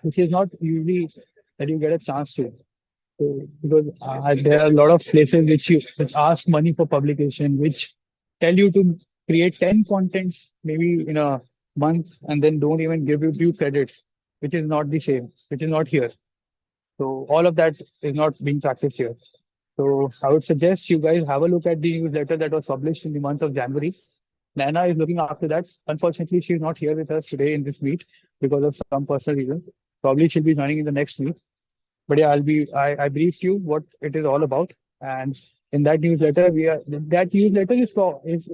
which is not usually that you get a chance to. So, because there are a lot of places which ask money for publication, which tell you to create 10 contents maybe in a month, and then don't even give you due credits, which is not the same, which is not here. So all of that is not being practiced here. So I would suggest you guys have a look at the newsletter that was published in the month of January. Nana is looking after that. Unfortunately, she's not here with us today in this meet because of some personal reason. Probably she'll be joining in the next meet. But yeah, I briefed you what it is all about. And in that newsletter, that newsletter is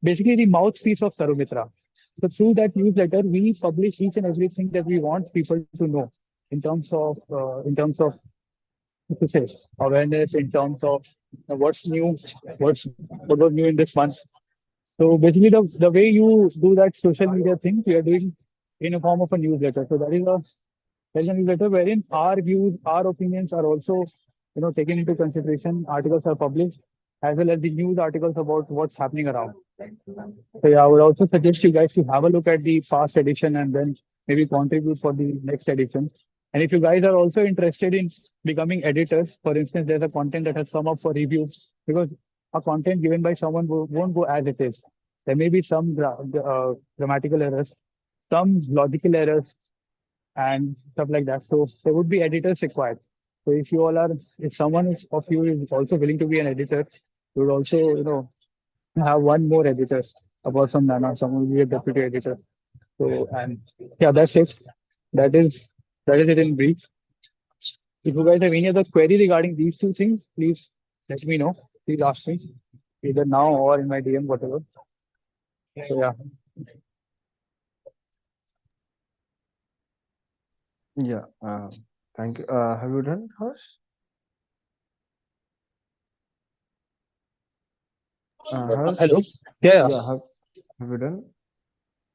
basically the mouthpiece of Sarumitra. So through that newsletter, we publish each and everything that we want people to know in terms of what to say, awareness, in terms of what's new, what was new in this month. So basically, the way you do that social media thing, we are doing in a form of a newsletter. So that is a newsletter wherein our views, our opinions are also, taken into consideration. Articles are published, as well as the news articles about what's happening around. So yeah, I would also suggest you guys to have a look at the past edition and then maybe contribute for the next edition. And if you guys are also interested in becoming editors, for instance, there's a content that has come up for reviews, because a content given by someone won't go as it is. There may be some grammatical errors, some logical errors, and stuff like that. So there would be editors required. So if someone of you is also willing to be an editor, you would also, have one more editor apart from Nana. Someone will be a deputy editor. So, and yeah, that's it. That is it in brief. If you guys have any other query regarding these two things, please let me know. Please ask me either now or in my DM, whatever. So yeah. Yeah. Thank you. Have you done, Harsh? Harsh? Hello. Yeah. Yeah. Have you done?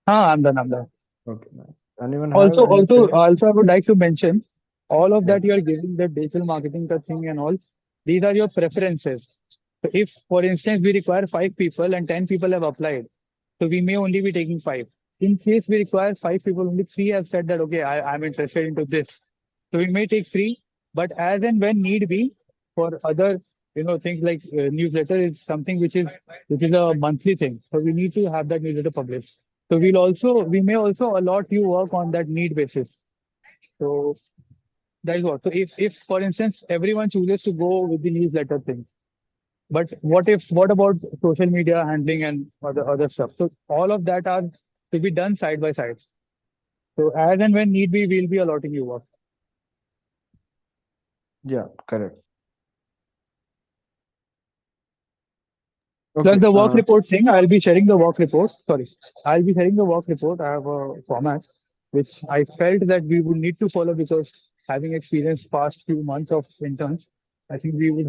I'm done. Okay. Nice. Anyone have Also, any also, opinion? also, I would like to mention all of Yeah. that you are giving the digital marketing ka thing and all. These are your preferences. So if, for instance, we require 5 people and 10 people have applied, so we may only be taking 5. In case we require 5 people, only 3 have said that okay, I'm interested into this. So we may take 3, but as and when need be for other, things like newsletter is something which is a monthly thing. So we need to have that newsletter published. So we may also allot you work on that need basis. So that is what. So if for instance everyone chooses to go with the newsletter thing, but what about social media handling and other stuff? So all of that are to be done side by side. So as and when need be, we'll be allotting you work. Yeah, correct. Plus Okay. the work report thing, I'll be sharing the work report. Sorry, I'll be sharing the work report. I have a format which I felt that we would need to follow because having experienced past few months of interns, I think we need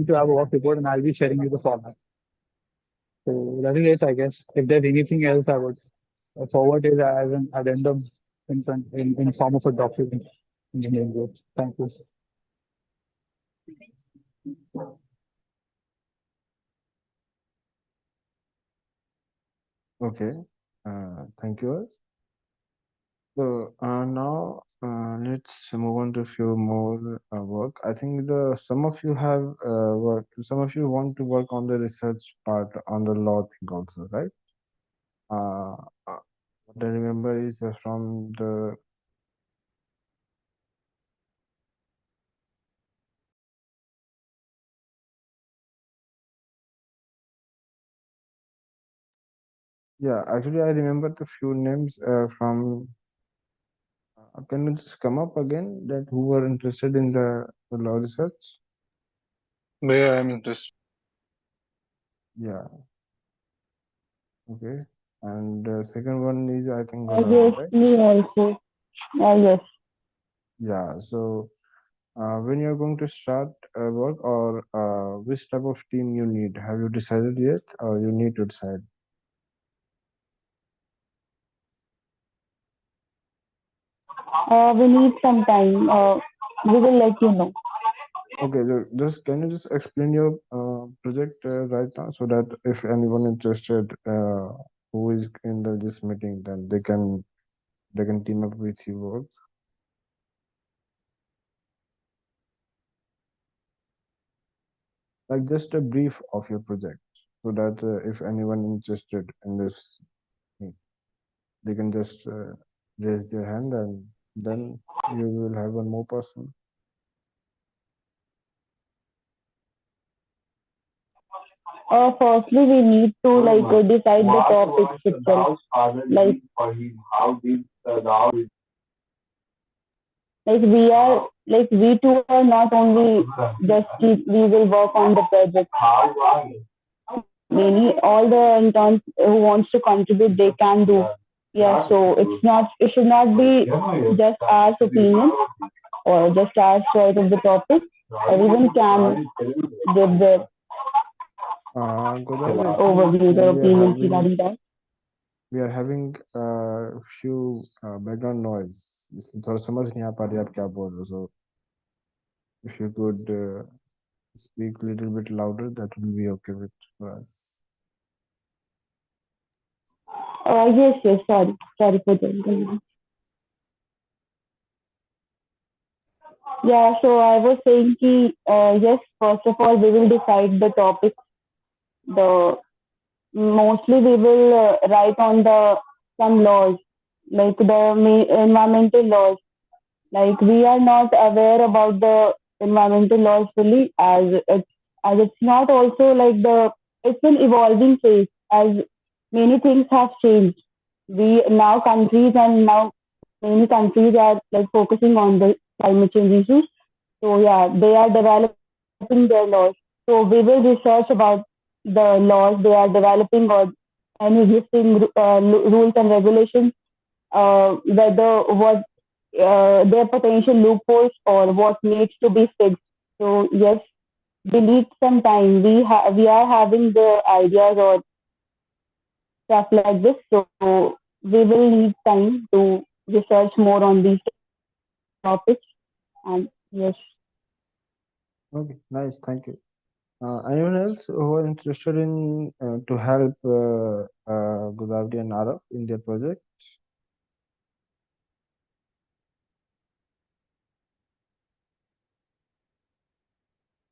to have a work report, and I'll be sharing you the format. So that is it, I guess. If there's anything else, I would forward it as an addendum in form of a document in the main group. Thank you. Okay. Thank you. So now let's move on to a few more work. I think some of you have work. Some of you want to work on the research part on the law thing also, right? What I remember is from the yeah. Actually, I remember the few names from. Can you just come up again? That who were interested in the law research? Where I'm interested. Yeah. Okay. And the second one is I think Yes, Gaurav, right? me also. Yes. Yeah. So when you're going to start work or which type of team you need, have you decided yet or you need to decide? We need some time. We will let you know. Okay, just can you just explain your project right now so that if anyone interested who is in this meeting, then they can team up with you work. Like just a brief of your project so that if anyone interested in this, they can just raise their hand and then you will have one more person. Firstly, we need to decide the topics itself. We two are not only just we will work on the project. Many all the interns who wants to contribute, they can do. Yeah, so it should not be just our opinion or just our choice of the topic. Everyone can give their Godavari, I overview, think their opinions regarding that. we are having few background noise. इसलिए थोड़ा समझ नहीं आ पा रही आप क्या बोल रहे हो. So if you could speak a little bit louder, that will be okay with us. Yes, sorry for that. Yeah, so I was saying yes, first of all, we will decide the topic. Mostly we will write on some laws, like the environmental laws. Like we are not aware about the environmental laws fully, as it's not also it's an evolving phase, as many things have changed. We now countries and now many countries are focusing on the climate change issues. So yeah, they are developing their laws. So we will research about the laws they are developing or any existing rules and regulations, whether what their potential loopholes or what needs to be fixed. So yes, we need some time. We are having the ideas or stuff like this. So we will need time to research more on these topics. And yes, Okay, nice. Thank you. Anyone else who are interested in to help Godavari and Arav in their project?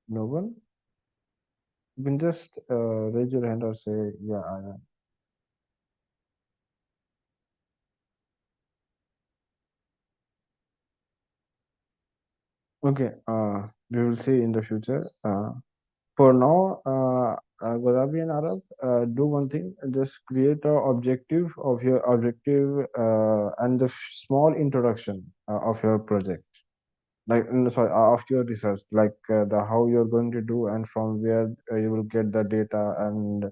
No one? You can just raise your hand or say, yeah, I am. Okay, we will see in the future. For now, Godavari and Arav, do one thing, just create a objective of your objective and the small introduction of your project. Like, no, sorry, of your research, like the how you're going to do and from where you will get the data and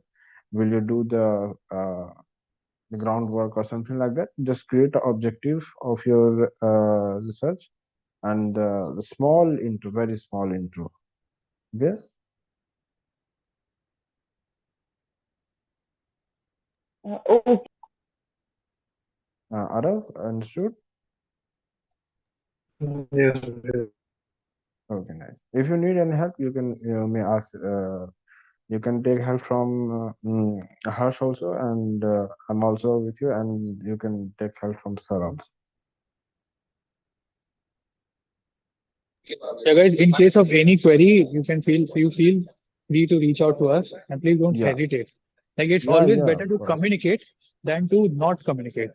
will you do the groundwork or something like that. Just create an objective of your research and the small intro, very small intro. Okay. okay. Arav, understood? Yes. Okay, nice. If you need any help, you can may ask. You can take help from Harsh also, and I'm also with you, and you can take help from Sir also. Yeah, guys, in case of any query, you feel free to reach out to us, and please don't Yeah, hesitate. Like, it's yeah, always yeah, better of to course. communicate than to not communicate.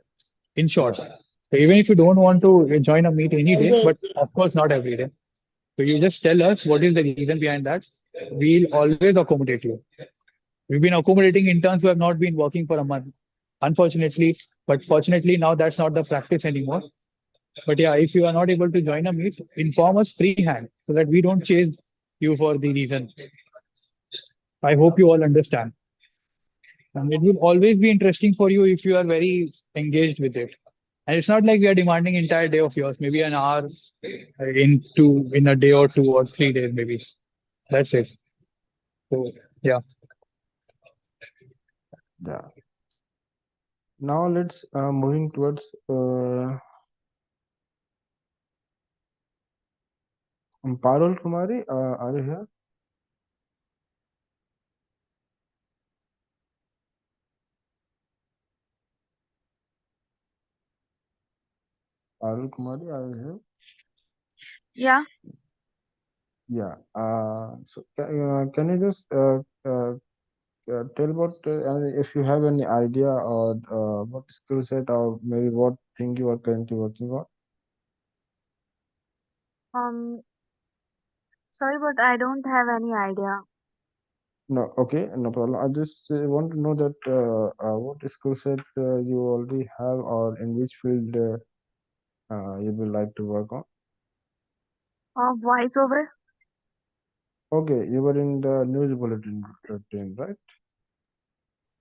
In short, so even if you don't want to join a meet any day, but of course not every day. So you just tell us what is the reason behind that. We'll always accommodate you. We've been accommodating interns who have not been working for a month, unfortunately. But fortunately, now that's not the practice anymore. But yeah, if you are not able to join a meet, inform us freehand so that we don't chase you for the reason. I hope you all understand. And it will always be interesting for you if you are very engaged with it. And it's not like we are demanding entire day of yours, maybe an hour in a day or 2 or 3 days, maybe. That's it. So yeah. Yeah. Now let's moving towards Parul Kumari. Are you here? Parul Kumari, are you here? Yeah. Yeah. So can you just tell what if you have any idea or what skill set or maybe what thing you are currently working on? Sorry, but I don't have any idea. No, okay, no problem. I just want to know that what skill set you already have or in which field you would like to work on. Voiceover. Okay, you were in the news bulletin team, right?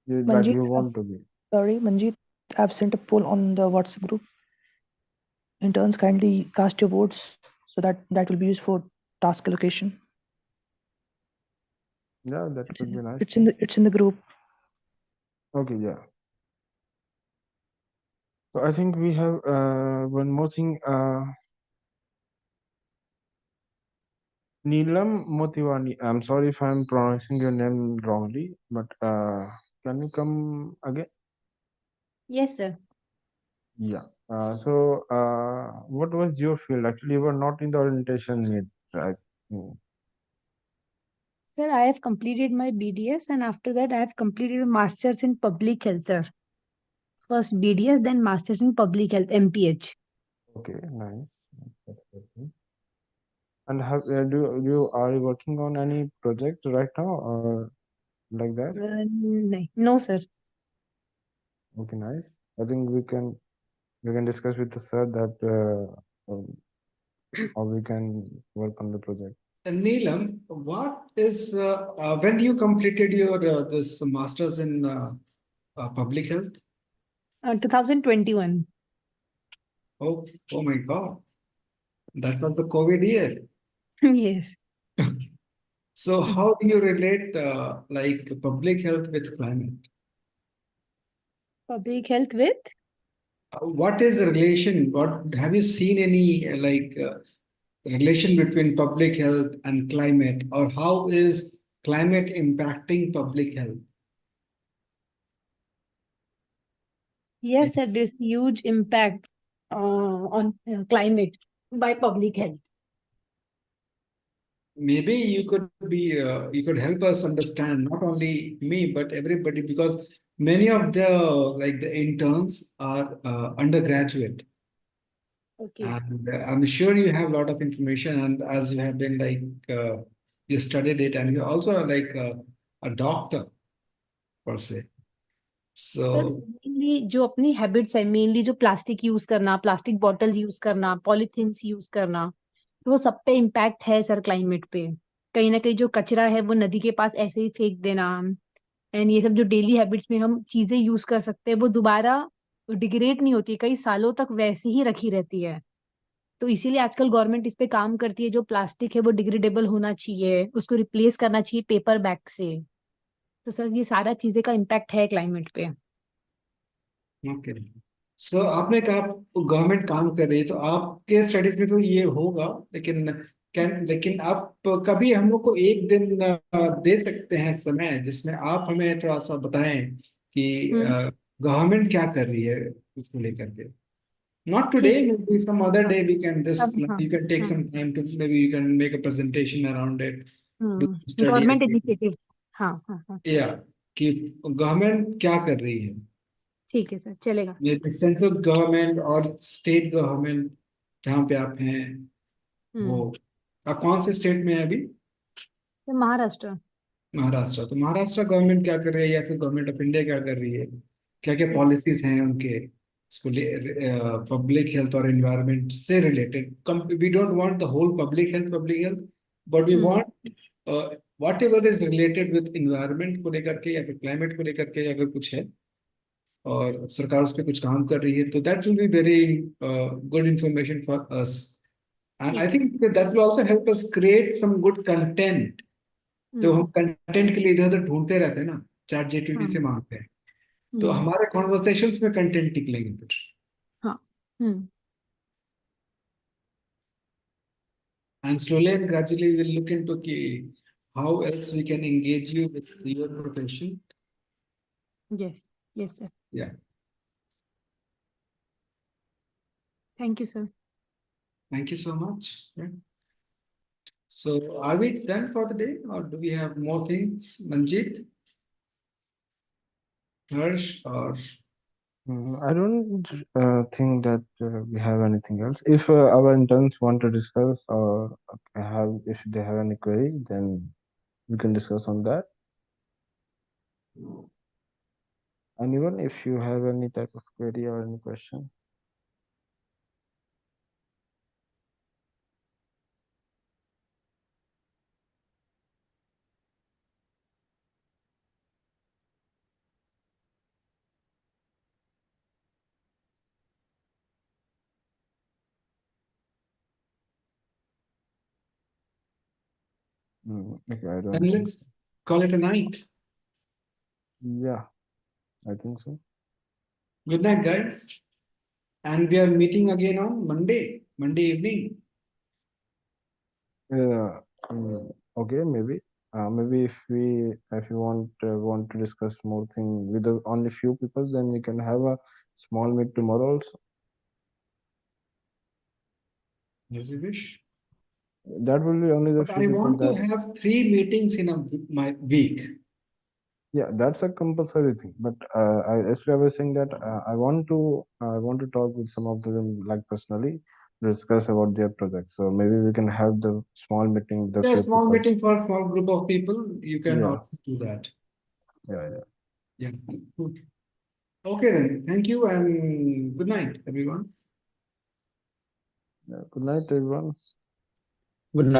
Like Manjeet, you want to be. sorry, Manjeet, I've sent a poll on the WhatsApp group. Interns, kindly cast your votes so that will be used for task allocation. Yeah, that would be nice. It's in the group. Okay, yeah. So I think we have one more thing. Neelam Motiwani. I'm sorry if I'm pronouncing your name wrongly, but can you come again? Yes, sir. Yeah. What was your field? Actually, you were not in the orientation meet, right? Sir, I have completed my BDS and after that I have completed a master's in public health, sir. First BDS, then master's in public health, MPH. Okay, nice. That's good. And have you are you working on any project right now or like that? No, sir. Okay, nice. I think we can discuss with the sir that how we can work on the project. Neelam, what is when you completed your this master's in public health? 2021. Oh my God, that was the COVID year. Yes. So how do you relate like public health with climate? Public health with? What is the relation? What have you seen any relation between public health and climate, or how is climate impacting public health? Yes, sir, there's huge impact on climate by public health. Maybe you could help us understand, not only me but everybody, because many of the interns are undergraduate. Okay. And I'm sure you have a lot of information, and as you have been you studied it, and you're also a doctor per se. Sir So mainly जो अपनी habits है, mainly जो plastic use करना, plastic bottles use करना, polythenes use करना, तो वो सब पे इम्पैक्ट है सर क्लाइमेट पे। कहीं ना कहीं जो कचरा है वो नदी के पास ऐसे ही फेंक देना, एंड ये सब जो डेली हैबिट्स में हम चीजें यूज कर सकते हैं वो दोबारा डिग्रेड नहीं होती, कई सालों तक वैसे ही रखी रहती है। तो इसीलिए आजकल गवर्नमेंट इस पे काम करती है, जो प्लास्टिक है वो डिग्रेडेबल होना चाहिए, उसको रिप्लेस करना चाहिए पेपर बैग से। तो सर ये सारा चीजें का इम्पैक्ट है क्लाइमेट पे। ओके, सो आपने कहा गवर्नमेंट काम कर रही है, तो आपके स्टडीज में तो ये होगा, लेकिन आप कभी हम लोग को एक दिन दे सकते हैं समय, जिसमें आप हमें थोड़ा सा बताएं कि गवर्नमेंट क्या कर रही है इसको लेकर के। Not today, ठीक maybe some other day we can हाँ you can take some time to, maybe you can make a presentation around it, do some study. Government initiative. हाँ हाँ हाँ Yeah, कि गवर्नमेंट क्या कर रही है, ठीक है सर, चलेगा। maybe सेंट्रल गवर्नमेंट और स्टेट गवर्नमेंट जहाँ पे आप हैं वो। आप कौन से स्टेट में है अभी? तो महाराष्ट्र। महाराष्ट्र। तो महाराष्ट्र गवर्नमेंट क्या कर रही है, या फिर गवर्नमेंट ऑफ इंडिया क्या कर रही है, क्या क्या पॉलिसीज हैं उनके इसको पब्लिक हेल्थ और एनवायरनमेंट से related. We don't want the whole public health but we want whatever is related with environment को लेकर के, या फिर क्लाइमेट को लेकर के अगर कुछ है और सरकार उस पर कुछ काम कर रही है, तो that will be very good information for us, and I think that will also help us create some good content. तो हम कंटेंट के लिए इधर उधर ढूंढते रहते हैं ना, चैट जीपीटी से मांगते हैं, तो हमारे कॉन्वर्सेशंस में कंटेंट निकलेंगे फिर। हाँ And slowly and gradually we'll look into how else we can engage you with your profession. Yes yes sir, Yeah. Thank you sir. Thank you so much. Yeah. So are we done for the day, or do we have more things, Manjit, Harsh, or? I don't think that we have anything else. If our interns want to discuss or if they have any query, then we can discuss on that. Anyone, if you have any type of query or any question? Okay, I don't Then think. let's call it a night. Yeah, I think so. Good night, guys. And we are meeting again on Monday evening. Yeah. Okay, maybe. Maybe if you want to discuss more thing with only few people, then we can have a small meet tomorrow also. As you wish. That will be only the But few I people want to that. have 3 meetings in my week. Yeah, that's a compulsory thing. But actually, I was saying that I want to talk with some of them like personally, discuss about their project. So maybe we can have the small meeting. The Yeah, few small people. meeting for a small group of people. You can Yeah. also do that. Yeah. Yeah. Good. Okay then. Thank you and good night, everyone. Good night, everyone. Good night.